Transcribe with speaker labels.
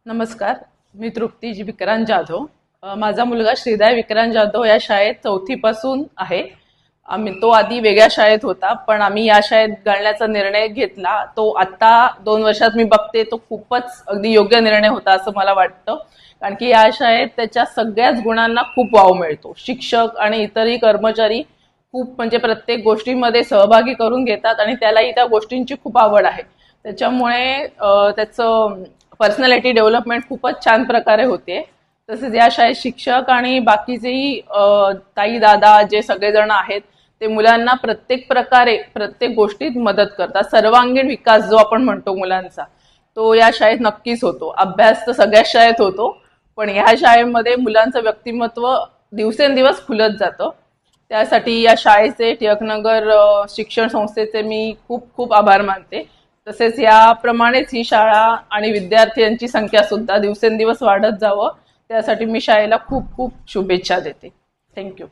Speaker 1: नमस्कार, मी तृप्ती विक्रांत जाधव. माझा मुलगा श्रीदय विक्रांत जाधव या शाळेत 4थी पासून आहे. तो आधी वेगळ्या शाळेत होता, पण आम्ही या शाळेत घालण्याचा निर्णय घेतला. तो आता 2 वर्षात मी बघते तो खूपच अगदी योग्य निर्णय होता असं मला वाटतं. कारण की या शाळेत त्याच्या सगळ्याच गुणांना खूप वाव मिळतो. शिक्षक आणि इतरही कर्मचारी खूप म्हणजे प्रत्येक गोष्टीमध्ये सहभागी करून घेतात आणि त्यालाही त्या गोष्टींची खूप आवड आहे. त्याच्यामुळे त्याचं पर्सनॅलिटी डेव्हलपमेंट खूपच छान प्रकारे होते. तसेच या शाळेत शिक्षक आणि बाकीचेही ताई दादा जे सगळेजण आहेत ते मुलांना प्रत्येक प्रकारे प्रत्येक गोष्टीत मदत करतात. सर्वांगीण विकास जो आपण म्हणतो मुलांचा, तो या शाळेत नक्कीच होतो. अभ्यास तर सगळ्याच शाळेत होतो, पण या शाळेमध्ये मुलांचं व्यक्तिमत्व दिवसेंदिवस खुलत जातं. त्यासाठी या शाळेचे टिळकनगर शिक्षण संस्थेचे मी खूप खूप आभार मानते. तसेच याप्रमाणेच ही शाळा आणि विद्यार्थ्यांची संख्या सुद्धा दिवसेंदिवस वाढत जावं, त्यासाठी मी शाळेला खूप खूप शुभेच्छा देते. थँक्यू.